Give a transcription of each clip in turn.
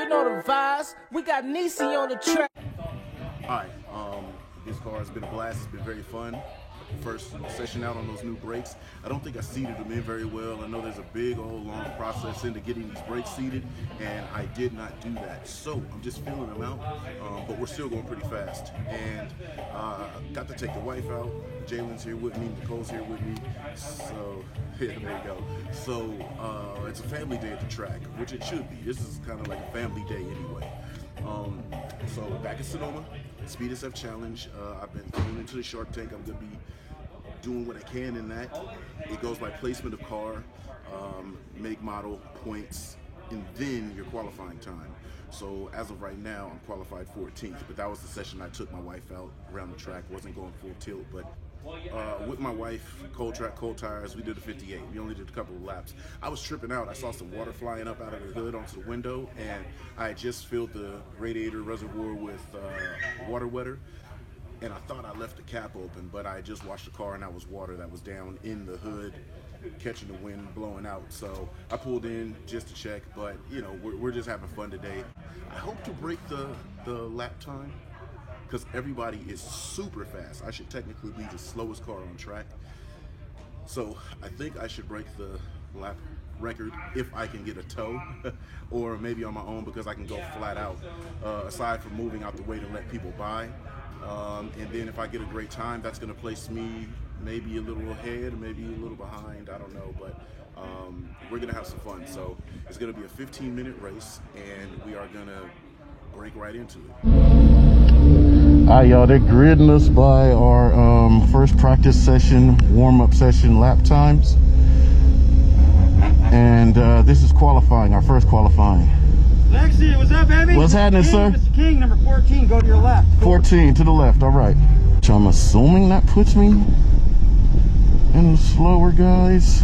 You know the vibes. We got Nisi on the track. Hi, this car has been a blast. It's been very fun. First session out on those new brakes. I don't think I seated them in very well. I know there's a big old long process into getting these brakes seated, and I did not do that. So I'm just feeling them out, but we're still going pretty fast. And got to take the wife out. Jalen's here with me, Nicole's here with me. So yeah, there you go. So it's a family day at the track, which it should be. This is kind of like a family day anyway. So back in Sonoma, Speed SF Challenge. I've been thrown into the Shark Tank. I'm gonna be doing what I can in that. It goes by placement of car, make, model, points, and then your qualifying time. So as of right now, I'm qualified 14th, but that was the session I took my wife out around the track. Wasn't going full tilt, but with my wife, cold track, cold tires, we did a 58. We only did a couple of laps. I was tripping out. I saw some water flying up out of the hood onto the window, and I had just filled the radiator reservoir with water wetter, and I thought I left the cap open, but I just washed the car, and that was water that was down in the hood, catching the wind, blowing out. So I pulled in just to check, but you know, we're just having fun today. I hope to break the lap time, because everybody is super fast. I should technically be the slowest car on track. So I think I should break the lap record if I can get a tow, or maybe on my own, because I can go flat out, aside from moving out the way to let people by. And then if I get a great time, that's gonna place me maybe a little ahead, maybe a little behind, I don't know, but we're gonna have some fun. So it's gonna be a 15-minute race, and we are gonna break right into it. All right, y'all, they're gridding us by our first practice session, warm-up session lap times. And this is qualifying, our first qualifying. Lexi, what's up, baby? What's happening, sir? Mr. King, number 14, go to your left. 14 to the left, all right. So I'm assuming that puts me in the slower guys.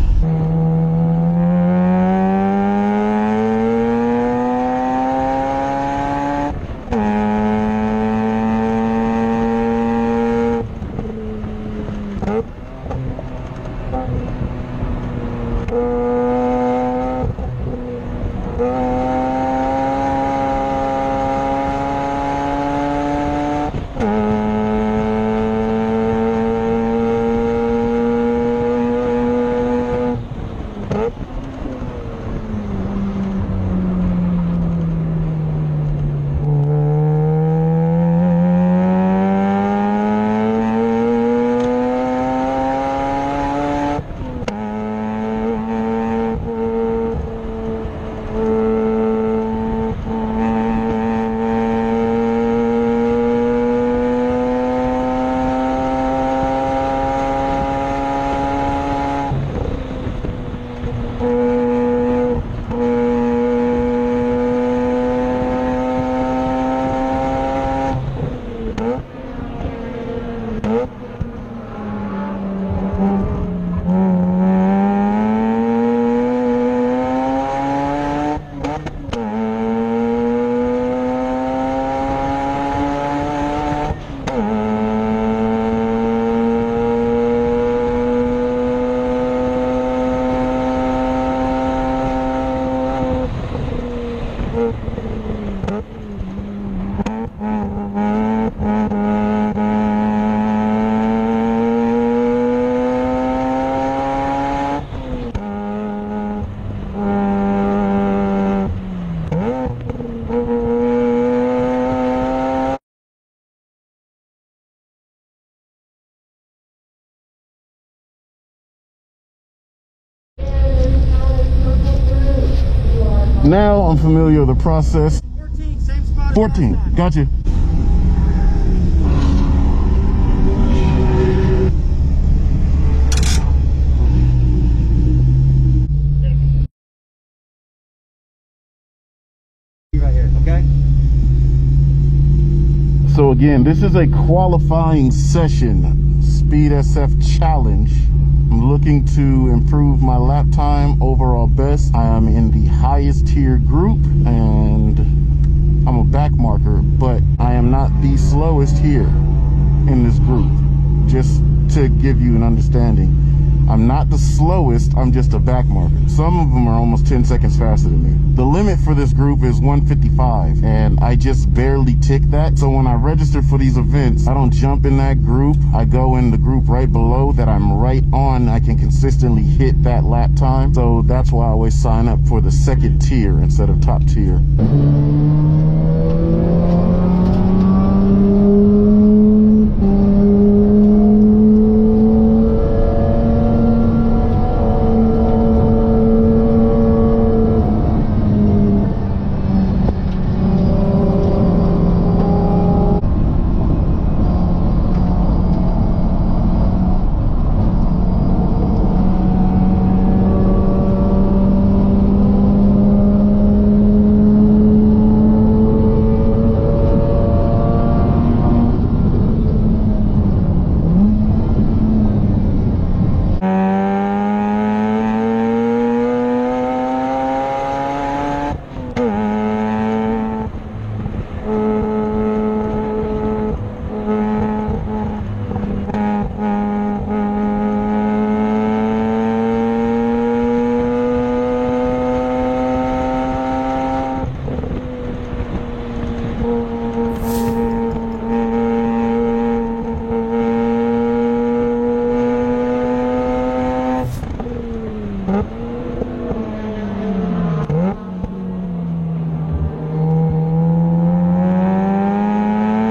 Now I'm familiar with the process. 14, same spot. 14, gotcha. Right here, okay? So again, this is a qualifying session, Speed SF Challenge. I'm looking to improve my lap time, overall best. I am in the highest tier group, and I'm a back marker, but I am not the slowest here in this group, just to give you an understanding. I'm not the slowest, I'm just a back marker. Some of them are almost 10 seconds faster than me. The limit for this group is 155, and I just barely tick that. So when I register for these events, I don't jump in that group. I go in the group right below that I'm right on. I can consistently hit that lap time. So that's why I always sign up for the second tier instead of top tier.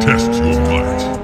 Test your might.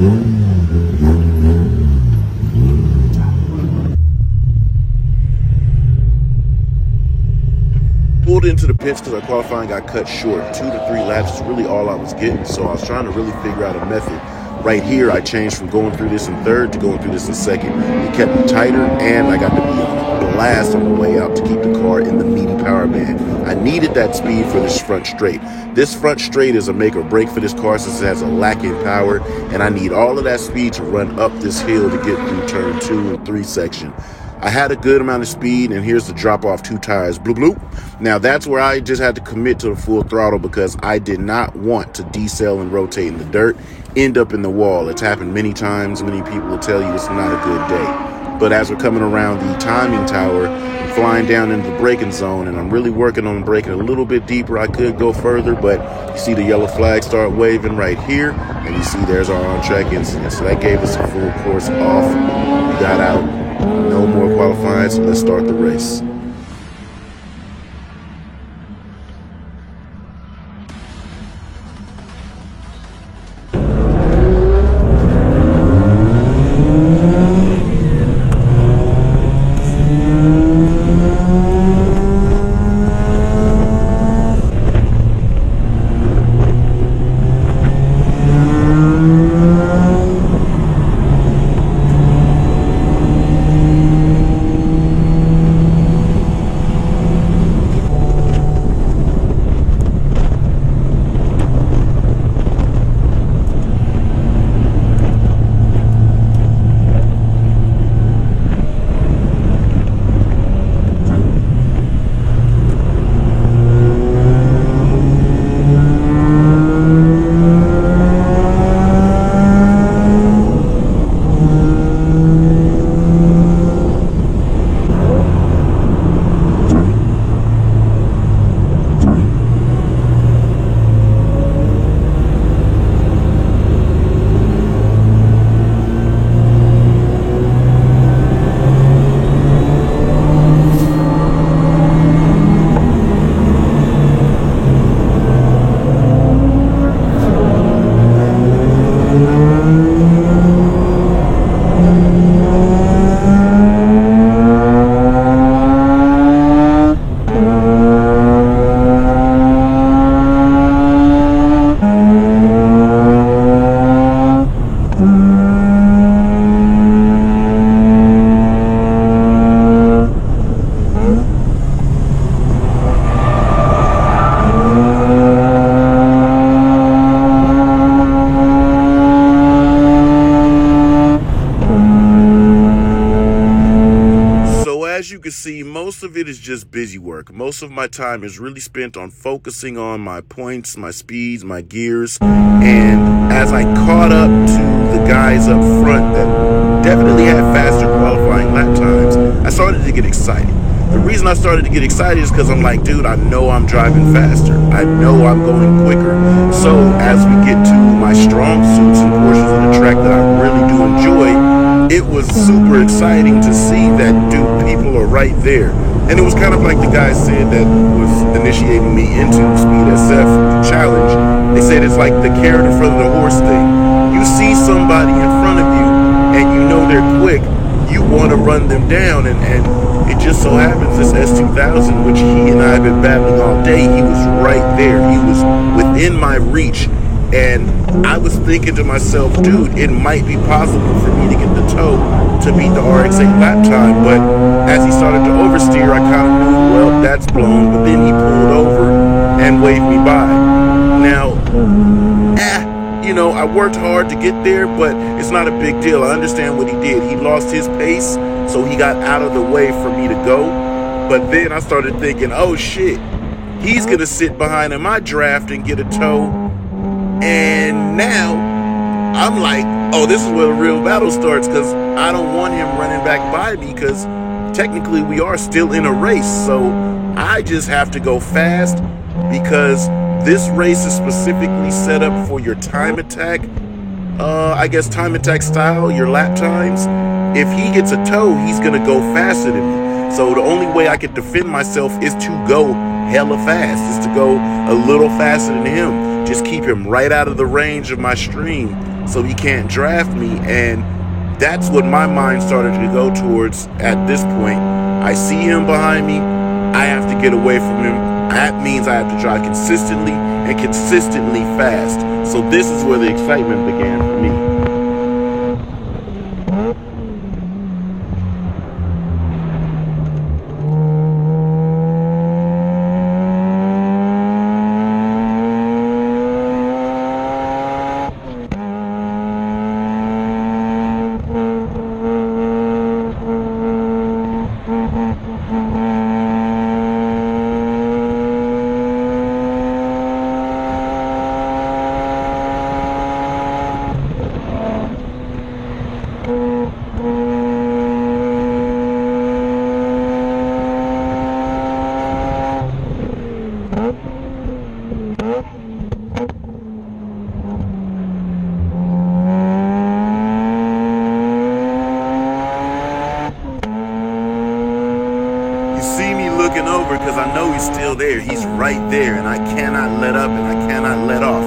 Pulled into the pits because our qualifying got cut short. 2 to 3 laps is really all I was getting, so I was trying to really figure out a method. Right here, I changed from going through this in third to going through this in second. It kept me tighter, and I got to be on blast on the way out to keep the car in the meaty power band. I needed that speed for this front straight. This front straight is a make or break for this car since it has a lack in power, and I need all of that speed to run up this hill to get through turn 2 and 3 section. I had a good amount of speed, and here's the drop off 2 tires, bloop, bloop. Now that's where I just had to commit to the full throttle because I did not want to decel and rotate in the dirt, end up in the wall. It's happened many times. Many people will tell you it's not a good day. But as we're coming around the timing tower, I'm flying down into the braking zone, and I'm really working on braking a little bit deeper. I could go further, but you see the yellow flag start waving right here, and you see there's our on-track incident. So that gave us a full course off. We got out. No more qualifying, so let's start the race. As you can see, most of it is just busy work. Most of my time is really spent on focusing on my points, my speeds, my gears. And as I caught up to the guys up front that definitely had faster qualifying lap times, I started to get excited. The reason I started to get excited is because I'm like, dude, I know I'm driving faster. I know I'm going quicker. So as we get to my strong suits and portions of the track that I really do enjoy, it was super exciting to see that, dude, people are right there. And it was kind of like the guy said that was initiating me into Speed SF challenge. They said it's like the carrot in front of the horse thing. You see somebody in front of you and you know they're quick, you want to run them down. And it just so happens this S2000, which he and I have been battling all day, he was right there. He was within my reach. And I was thinking to myself, dude, it might be possible for me to get the toe to beat the RX-8 lap time. But as he started to oversteer, I kind of knew, well, that's blown. But then he pulled over and waved me by. Now, you know, I worked hard to get there, but it's not a big deal. I understand what he did. He lost his pace, so he got out of the way for me to go. But then I started thinking, oh, shit, he's going to sit behind in my draft and get a toe. And now I'm like, oh, this is where the real battle starts, because I don't want him running back by me, because technically we are still in a race. So I just have to go fast, because this race is specifically set up for your time attack. I guess time attack style, your lap times. If he gets a toe, he's going to go faster than me. So the only way I can defend myself is to go hella fast, is to go a little faster than him. just keep him right out of the range of my stream so he can't draft me. And that's what my mind started to go towards at this point. I see him behind me. I have to get away from him. That means I have to drive consistently and consistently fast. So this is where the excitement began for me. Over because I know he's still there. He's right there, and I cannot let up and I cannot let off.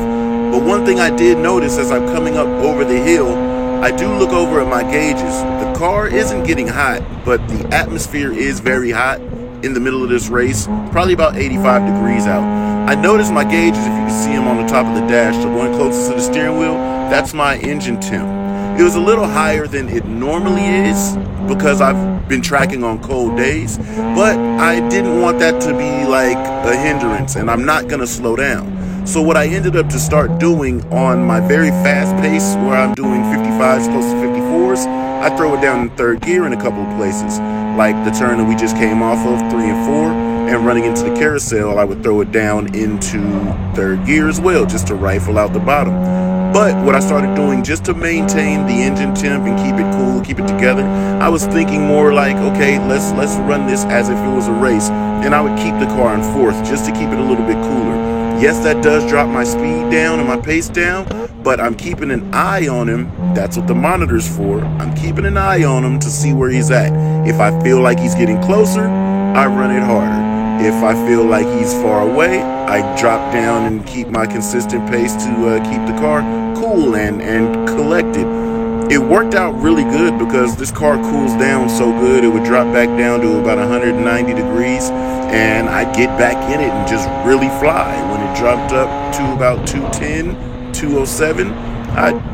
But one thing I did notice as I'm coming up over the hill, I do look over at my gauges. The car isn't getting hot, but the atmosphere is very hot in the middle of this race, probably about 85 degrees out. I noticed my gauges, if you can see them on the top of the dash, so going closest to the steering wheel, that's my engine temp. It was a little higher than it normally is because I've been tracking on cold days, but I didn't want that to be like a hindrance, and I'm not gonna slow down. So what I ended up to start doing on my very fast pace, where I'm doing 55s close to 54s, I throw it down in third gear in a couple of places, like the turn that we just came off of, 3 and 4, and running into the carousel, I would throw it down into third gear as well, just to rifle out the bottom. But what I started doing just to maintain the engine temp and keep it cool, keep it together, I was thinking more like, okay, let's run this as if it was a race. And I would keep the car in fourth just to keep it a little bit cooler. Yes, that does drop my speed down and my pace down, but I'm keeping an eye on him. That's what the monitor's for. I'm keeping an eye on him to see where he's at. If I feel like he's getting closer, I run it harder. If I feel like he's far away, I drop down and keep my consistent pace to keep the car cool and collected. It worked out really good because this car cools down so good. It would drop back down to about 190 degrees and I'd get back in it and just really fly. When it dropped up to about 210, 207, I'd,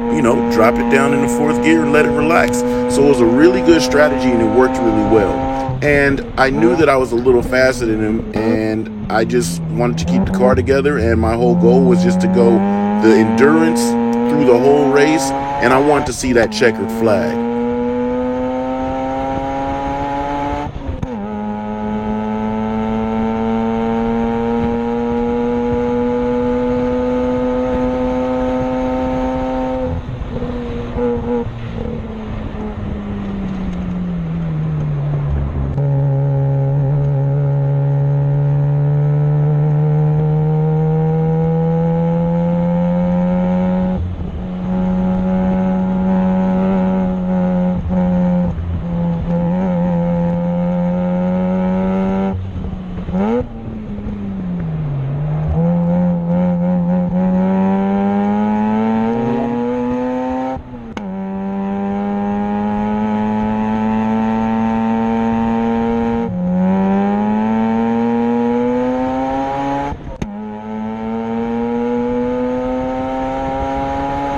drop it down in the fourth gear and let it relax. So it was a really good strategy and it worked really well. And I knew that I was a little faster than him, and I just wanted to keep the car together, and my whole goal was just to go the endurance through the whole race, and I wanted to see that checkered flag.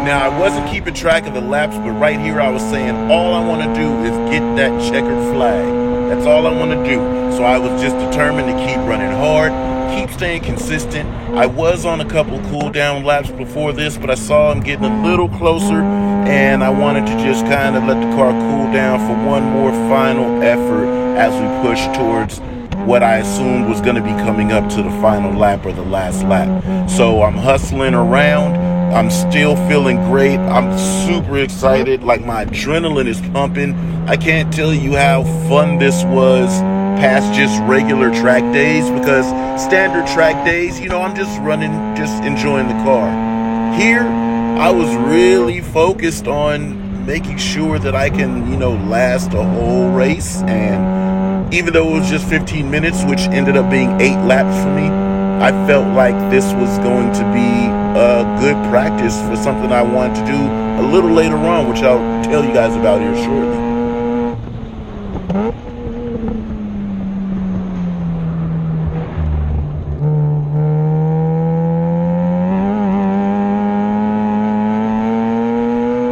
Now, I wasn't keeping track of the laps, but right here I was saying all I want to do is get that checkered flag. That's all I want to do. So I was just determined to keep running hard, keep staying consistent. I was on a couple cool down laps before this, but I saw him getting a little closer, and I wanted to just kind of let the car cool down for one more final effort as we push towards what I assumed was going to be coming up to the final lap or the last lap. So I'm hustling around. I'm still feeling great. I'm super excited. Like, my adrenaline is pumping. I can't tell you how fun this was past just regular track days, because standard track days, I'm just running, just enjoying the car. Here, I was really focused on making sure that I can, last a whole race. And even though it was just 15 minutes, which ended up being 8 laps for me, I felt like this was going to be good practice for something I wanted to do a little later on, which I'll tell you guys about here shortly.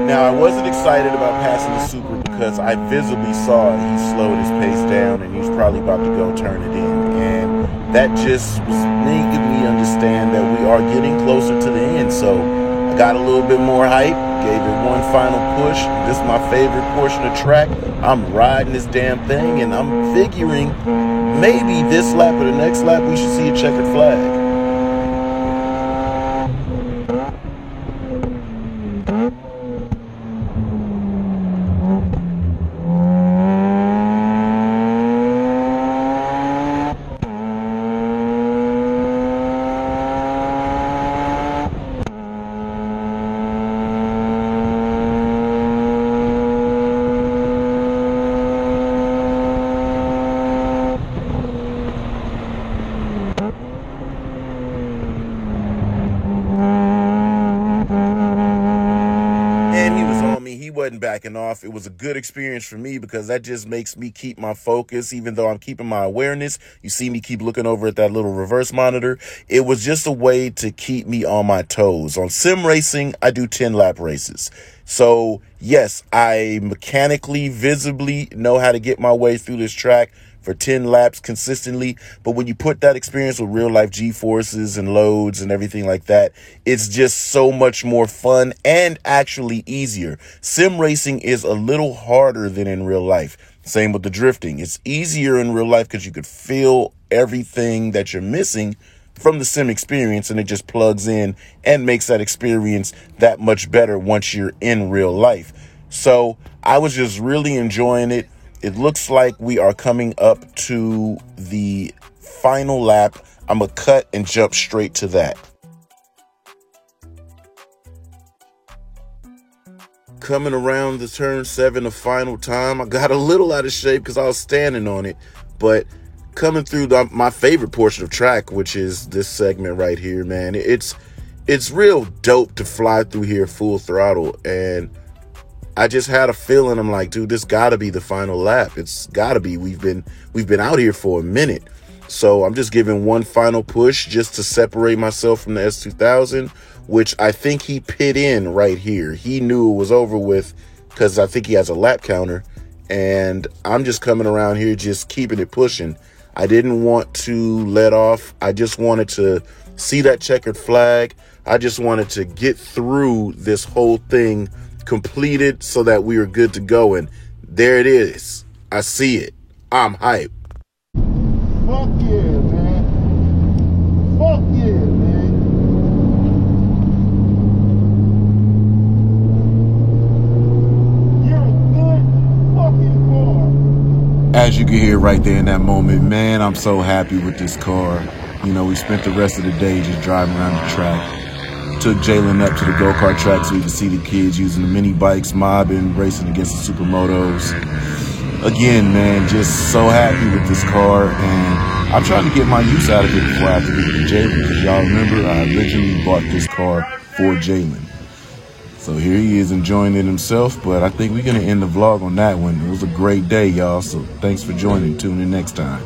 Now, I wasn't excited about passing the Super because I visibly saw he slowed his pace down and he was probably about to go turn it in. And that just was making me understand that we are getting closer to the end. So I got a little bit more hype, gave it one final push. This is my favorite portion of track. I'm riding this damn thing, and I'm figuring maybe this lap or the next lap we should see a checkered flag. Wasn't backing off. It was a good experience for me because that just makes me keep my focus, even though I'm keeping my awareness. You see me keep looking over at that little reverse monitor. It was just a way to keep me on my toes. On sim racing, I do 10-lap races. So yes, I mechanically, visibly know how to get my way through this track for 10 laps consistently. But when you put that experience with real life G-forces and loads and everything like that, it's just so much more fun and actually easier. Sim racing is a little harder than in real life. Same with the drifting. It's easier in real life because you could feel everything that you're missing from the sim experience, and it just plugs in and makes that experience that much better once you're in real life. So I was just really enjoying it. It looks like we are coming up to the final lap. I'm going to cut and jump straight to that. Coming around the turn 7, the final time, I got a little out of shape because I was standing on it. But coming through my favorite portion of track, which is this segment right here, man, it's real dope to fly through here full throttle. And I just had a feeling, I'm like, dude, this gotta be the final lap. It's gotta be. We've been out here for a minute. So I'm just giving one final push just to separate myself from the S2000, which I think he pit in right here. He knew it was over with because I think he has a lap counter. And I'm just coming around here just keeping it pushing. I didn't want to let off. I just wanted to see that checkered flag. I just wanted to get through this whole thing completed so that we were good to go. And there it is. I see it. I'm hyped. Fuck yeah, man. Fuck yeah, man. You're a good fucking car. As you can hear right there in that moment, man, I'm so happy with this car. You know, we spent the rest of the day just driving around the track. Took Jalen up to the go-kart track so we could see the kids using the mini bikes, mobbing, racing against the supermotos. Again, man, just so happy with this car, and I'm trying to get my use out of it before I have to give it to Jalen, because y'all remember I originally bought this car for Jalen. So here he is enjoying it himself, but I think we're going to end the vlog on that one. It was a great day, y'all, so thanks for joining. Tune in next time.